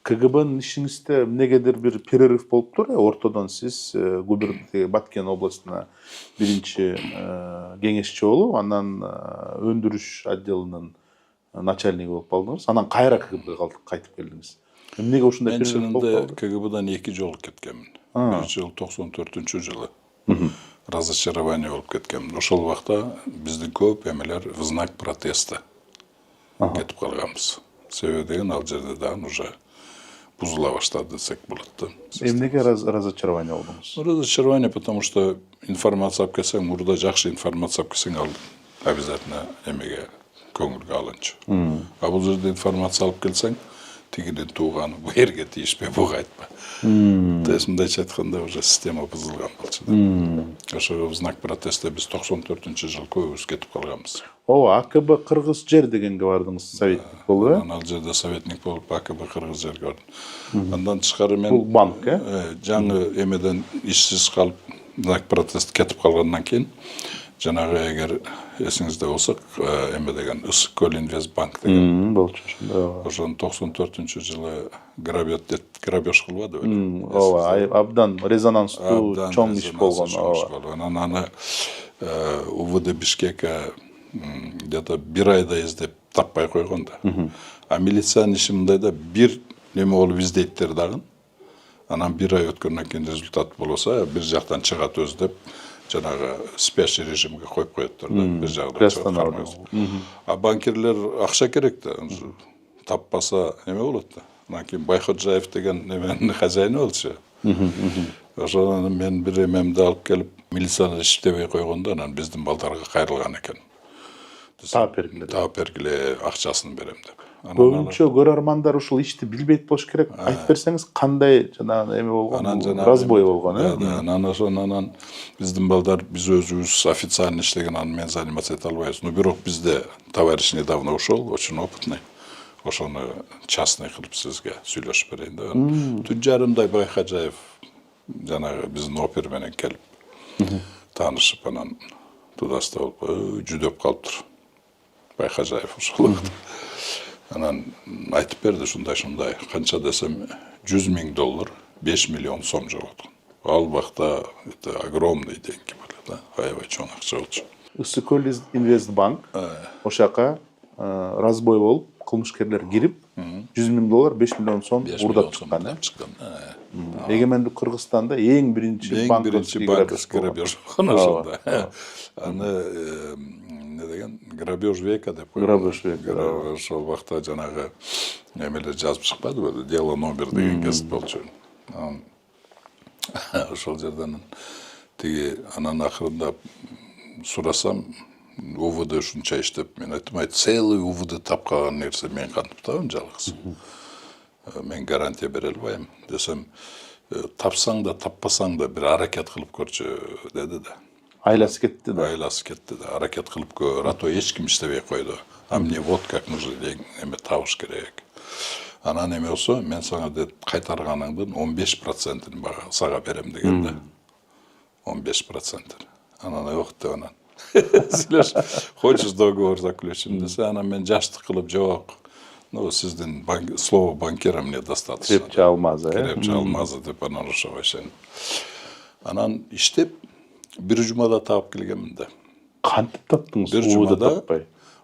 КГБнын ишиңизде эмнегедир бир перерыв болуптур, ортодон сиз Баткен областына биринчи кеңешчи болуп, андан өндүрүш отделинин начальниги болуп калдыңыз, анан кайра КГБга кайтып келдиңиз. Эмнеге ушундай Мен перерыв болуп чынында калды? КГБдан 2 жолу кеткенмин. Биринчи жолу 94-жылы разочарование болуп кеткенмин. Ошол убакта биздин көп эмелер в знак протеста кетип калганбыз. Себеби деген ал жерде дагы уже бузула баштады десек болот да. Эмнеге разочарование болдуңуз? Разочарование, потому что информация алып келсең, мурда жакшы информация алып келсең, ал обязательно эмеге көңүлгө алынчу. А бул жерде информация алып келсең, тигинин тууганы бу жерге тийишпей, буга айтпа. То есть мындайча айтканда уже система бузулган болчу да. Ошого в знак протеста биз 94-жылы көбүбүз кетип калганбыз. Ооба, АКБ Кыргыз жер дегенге бардыңыз, советник болуп, Анан ал жерде советник болуп, АКБ Кыргыз жерге бардым. Андан тышкары мен бул банк, жаңы эмеден ишсиз калып, знак протест кетип калгандан кийин, жанагы эгер эсиңизде болсо, эме деген Ысык көл Инвестбанк деген. Болчу. Ошону 94-жылы грабеж кылбады беле? Ооба, абдан резонанстуу чоң иш болгон. Анан аны УВД Бишкекке где-то бир айда издеп таппай койгон да. А милициянын иши мындай да, бир неме болуп издейттер дагы. Анан бир ай өткөндөн кийин результат болсо, бир жактан чыгат өз деп, жанагы спящий режимге коюп коеттур да, бир жагдан чыгат. А банкирлер акча керек да, таппаса неме болот да. Анан кийин Байходжаев деген неменин хозяйны болчу. Ошону мен бир эмемди алып келип, милицияны иштебей койгондо, анан биздин балдарга кайрылган экен. Таап бергиле. Таап бергиле, акчасын берем деп. Көбүнчө көрөрмандар ушул ишти билбейт болуш керек. Айтып берсеңиз, кандай жанагы эме болгон, разбой болгон, Анан биздин балдар, биз өзүбүз официально иштеген, аны мен заниматься эте албайбыз. Но бирок бизде товарищ недавно ушел, очень опытный. Ошону частный кылып сизге сүйлөшүп берейин да. Түн жарымдай Байходжаев жанагы биздин опер менен келип таанышып, анан туудаста болуп, жүдөп калыптыр Байходжаев ошол. Анан айтып берди, ушундай, канча десем, $100,000, 5 миллион сом жоготкон. Ал убакта это огромный деньги были, да, аябай чоң акча болчу. Ысык көл Инвестбанк, ошака разбой болуп, кылмышкерлер кирип, $100,000, 5 миллион сом урдап чыккан. Эгемендик Кыргызстанда эң биринчи банковский грабеж болгон ошондо. Аны не деген грабеж века деп койгон. Грабеж века. Ошол убакта жанагы эмелер жазып чыкпадыбы, дело номер деген гезит болчу. Ошол жерден тиги анан акырында сурасам, УВД ушунча иштеп, мен айттым, целый УВД тапкан нерсе мен кантип табам жалгыз. Мен гарантия бере албайм десем, тапсаң да таппасаң да бир аракет кылып көрчү деди да. Айласы кетти да. Айласы кетти да. Аракет кылып көр, а то эч ким иштебей койду. А мне вот как нужно эме табыш керек. Анан эме болсо, мен сага деп кайтарганыңдын 15%-ын сага берем деген да. 15%. Анан ок деп анан. Хочешь договор заключим десе, анан мен жаштык кылып жок. Ну, сиздин слово банкира мне достаточно. Крепче алмазы, Крепче алмазы деп анан ошого ишенип. Анан иштеп, бир жумада таап келгенмин да. Кантип таптыңыз? Бир жумада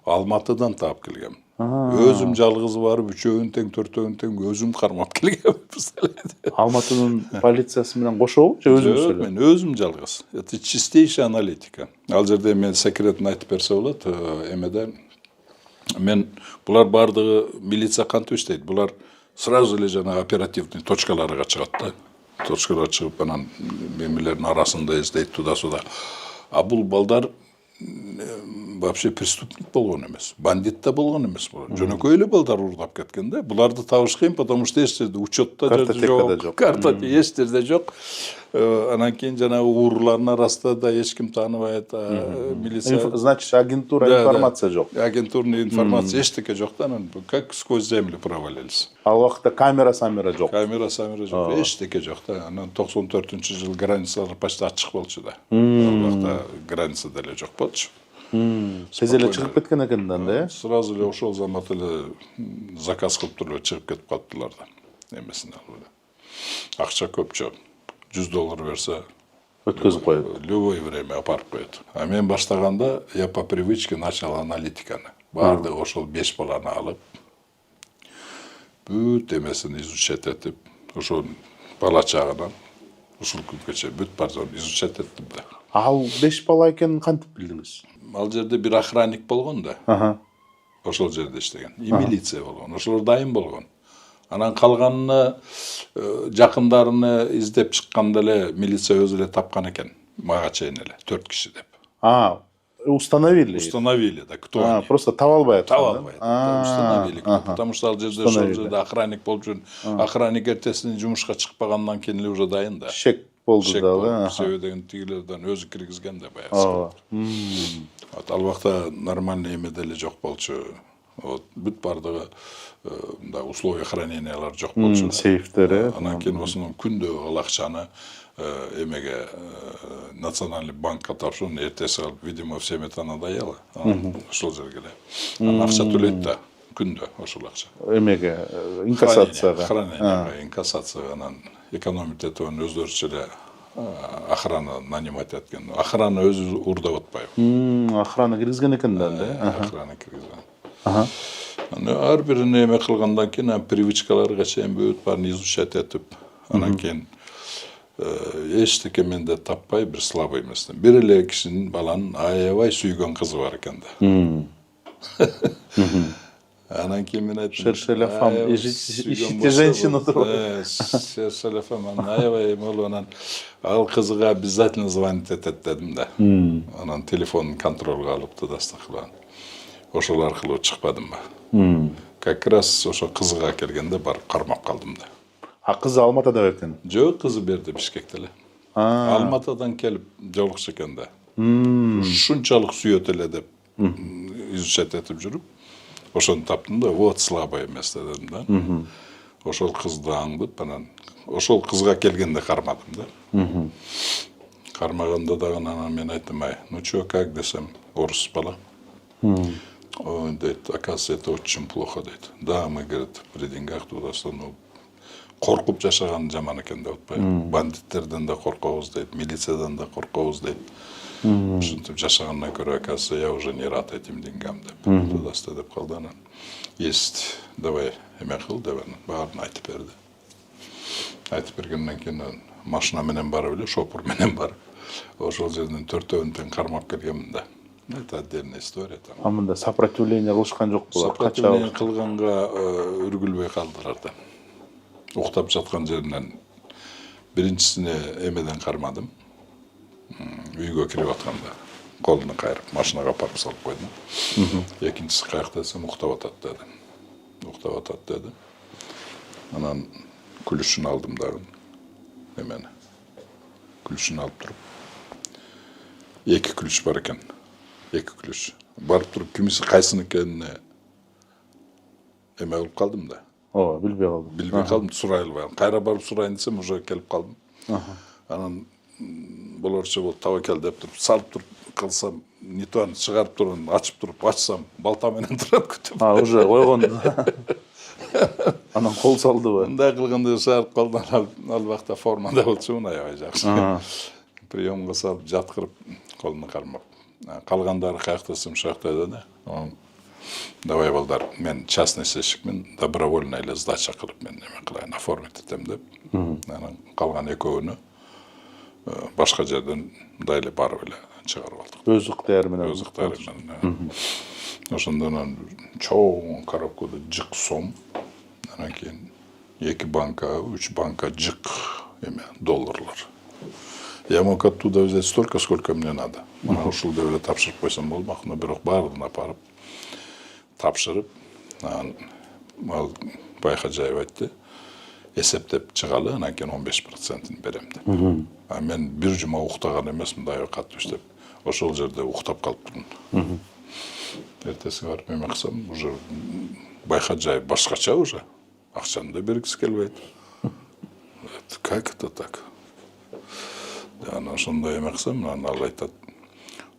Алматыдан таап келгем. Өзүм жалгыз барып, үчөөнүн тең, төртөөнүн тең өзүм кармап келгем. Алматынын полициясы менен кошобу же өзүңүз эле? Мен өзүм жалгыз. Это чистейшая аналитика. Ал жерде мен секретин айтып берсе болот, эмеде мен булар бардыгы милиция кантип иштейт? Булар сразу эле жана оперативный точкаларга чыгат да. Точкаларга чыгып, анан мемелердин арасында издейт туда-сюда. А бул балдар вообще преступник болгон эмес, бандит да болгон эмес. Жөнөкөй эле балдар урдап кеткен да. Буларды табыш кыйын, потому что эч жерде учетта жок, карта эч жерде жок. Анан кийин жанагы уурулардын арасында да эч ким тааныбайт, милиция. Значит, агентура информация жок. Агентурный информация эчтеке жок да, анан как сквозь землю провалились. Ал убакта камера жок. Камера жок, эчтеке жок да. Анан 94-жылы границалар почти ачык болчу да. Ал убакта граница деле жок болчу. Тез эле чыгып кеткен экен да. Сразу эле ошол замат эле заказ кылып туруп чыгып кетип калыптырлар да. немесин алып эле. Акча көп жок. $100 берсе, өткөзүп коет. любое время апарып коет. А мен баштаганда я по привычке начал аналитиканы. Бардыгы ошол 5 баланы алып, бүт эмесин изучать этип, ошол бала чагынан ушул күнгөчө бүт баарын изучать эттим да. Ал 5 бала экенин кантип билдиңиз? Ал жерде бир охранник болгон да. Ошол жерде иштеген. И милиция болгон. Ошолор дайым болгон. Анан калганына жакындарыны издеп чыкканда эле милиция өзү эле тапкан экен. Мага чейин эле 4 киши деп. Установили. Установили, да, кто они. Просто таба албай аткан. Таба албай. Установили. Потому что ал жерде ошол жерде охранник болуп жүрүн. Охранник эртесинен жумушка чыкпагандан кийин эле уже дайын да. Шек болду да. Себеби деген тигилерден өзү киргизген да баягы. Ал убакта нормальный эме деле жок болчу. Бүт бардыгы мындай условия хранениялар жок болчу. Сейфтери. Анан кийин осуну күндө ал акчаны эмеге национальный банкка тапшырып, эртеси алып, видимо, все это надоело. Ошол жерге эле. Анан акча төлөйт да күндө ошол акча. Эмеге инкассацияга. Храненияга, инкассацияга анан экономить этибин өздөрүчө эле охрана нанимать эткен. Охрана өзү урдап атпайбы. Охрана киргизген экен да. Охрана киргизген. Ар бирин эме кылгандан кийин привычкаларга чейин бүт баарын изучать этип, анан кийин эчтеке менде таппай бир слабый эмесин. Бир эле кишинин баланын аябай сүйгөн кызы бар экен да. Анан кийин мен айттым. Шершеля фам, ищите женщину. Шершеля фам, аябай эме болуп анан ал кызга обязательно звонить этет дедим да. Анан телефонун контролго алып тудастык кылган. Ошол аркылуу чыкпадым ба. Как раз ошо кызга келгенде барып кармап калдым да. Кызы Алматада экен. Жок, кызы берди Бишкекте эле. Алматадан келип жолукчу экен да. Ушунчалык сүйөт эле деп изучать этип жүрүп, ошону таптым да, вот слабый эмес дедим да. Ошол кызды аңдып, анан ошол кызга келгенде кармадым да. Кармаганда дагы анан мен айттым, ну чё, как десем, орус бала. Ой, дейт, оказывается, это очень плохо, дейт. Да, мы, говорит, при деньгах туда-сюда, ну, коркуп жашаган жаман экен деп атпайбы. Бандиттерден да коркобуз дейт, милициядан да коркобуз дейт. Ушинтип жашагандан көрө, оказывается, я уже не рад этим деньгам деп. Туда-сюда деп калды анан. Есть, давай эме кыл деп анан баарын айтып берди. Айтып бергенден кийин машина менен барып эле, шопур менен барып, ошол жерден төртөөнү тең кармап келгенмин да. Это отдельная история там. Мында сопротивление кылышкан жок болот. Сопротивление кылганга үргүлбөй калдылар да. Уктап жаткан жеринен биринчисине эмеден кармадым. Үйгө кирип атканда колуну кайрып машинага апарып салып койдум. Экинчиси каякта десем уктап атат деди. Уктап атат деди. Анан күлүшүн алдым дагы. Эмени. Күлүшүн алып туруп. Эки күлүш бар экен. Эки күлүш. Барып туруп кимиси кайсыныкенине эме кылып калдым да. Билбей калдым. Билбей калдым, сурай албай. Кайра барып сурайын десем, уже келип калдым. Анан болорчу болуп таба кел деп туруп, салып туруп кылсам, не то чыгарып туруп, ачып туруп, ачсам, балта менен турап күтүп. Уже койгон. Анан кол салдыбы? Мындай кылганда шаарып калды, ал убакта формада болчу, аябай жакшы. Приемга салып, жаткырып, колуну кармап. Калгандары каяктасым ушакта деди. Давай балдар, мен частный сыщикмин, добровольно эле сдача кылып мен эме кылайын, оформить этем деп. Анан калган экөөнү башка жерден мындай эле барып эле чыгарып алдык. Өз ыктыяры менен. Өз ыктыяры менен. Ошондон чоң коробкада жык сом. Анан кийин 2 банка, 3 банка жык эме долларлар. Я мог оттуда взять столько, сколько мне надо. Мына ушул деп эле тапшырып койсом болмак, но бирок баарын апарып тапшырып, ал Байхажаев айтты, эсептеп чыгалы, анан кийин 15%ын берем деп. А мен бир жума уктаган эмесмин, да катуу иштеп. Ошол жерде уктап калып турдум. Эртеси барып эме кылсам, уже Байхажаев башкача уже. Акчаны да бергиси келбейт. Как это так? Анан ошондой эме кылсам, анан ал айтат,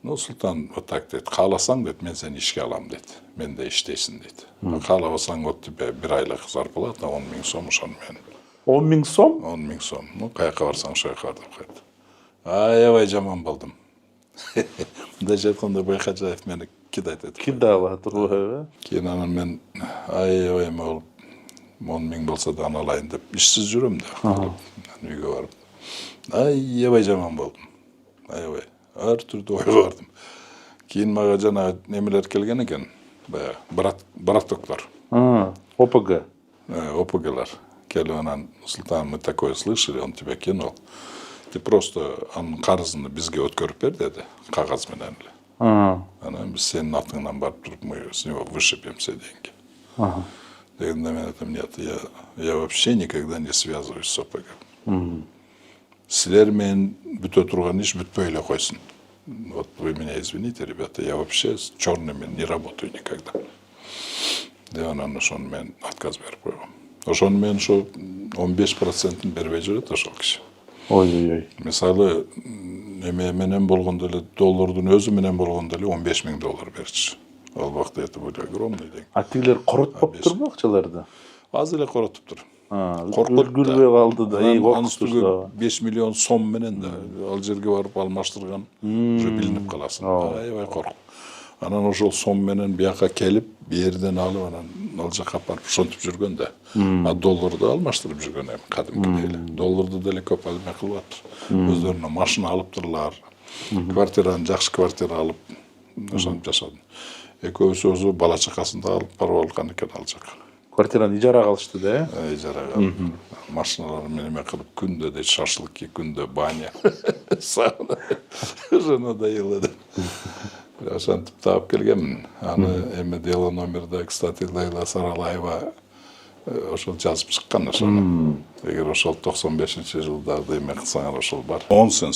ну, Султан, вот так дейт, кааласаң дейт, мен сени ишке алам дейт, менде иштейсиң дейт. Каалабасаң вот тебе 1 айлык зарплата, 10 000 сом, ошону мен 10 000 сом? 10 000 сом. Ну, каяққа барсаң ошол жака бар деп коет. Аябай жаман болдум. Мындайча айтканда Байкажаев мени кидайт этип. Кидала турбайбы? Кийин анан мен аябай эме болуп 10 000 болсо да аны алайын деп ишсиз жүрөм да. Үйгө барып. Аябай жаман болдум. Аябай. Ар түрдүү ойго бардым. Кийин мага жана немелер келген экен. Баягы братоктор. ОПГ. ОПГлар. Келип анан Султан, мы такое слышали, он тебя кинул. Ты просто анын карызын бизге өткөрүп бер деди, кагаз менен эле. Анан биз сенин атыңдан барып туруп мы с него вышибем все деньги. Дегенде мен айтам, нет, я вообще никогда не связываюсь с ОПГ. Силер менен бүтө турган иш бүтпөй эле койсун. Вот вы меня извините, ребята, я вообще с черными не работаю никогда. Деп анан ошону мен отказ берип койгом. Ошону мен ошо 15%-ын бербей жүрөт ошол киши. Ой. Мисалы, эме менен болгондо эле доллардын өзү менен болгондо эле $15 000 берчү. Ал убакта это были огромные деньги. А тигилер коротпоп турбу акчаларды? Аз эле коротуптур. Үлгүрбөй калды да, Анын үстүгө 5 миллион сом менен да ал жерге барып алмаштырган уже билинип каласың. Аябай коркуп. Анан ошол сом менен бияка келип, жерден алып, анан ал жака барып ошентип жүргөн да. А долларды алмаштырып жүргөн эми кадимкидей эле. Долларды деле көп эме кылып атыр. Өздөрүнө машина алыптырлар. Квартираны, жакшы квартира алып, ошентип жашады. Экөөсү өзү бала чакасын да алып барып алган экен ал жака. Квартираны ижарага алышты да, Ижарага. Машиналар менен эме кылып күндө де шашлыки, күндө баня. Сауна. Уже надоело да. Ошентип таап келгенмин. Аны эми дело номерде, кстати, Лейла Саралаева ошол жазып чыккан ошону. Эгер ошол 95-жылдагы эме кылсаңар ошол бар. 10 сен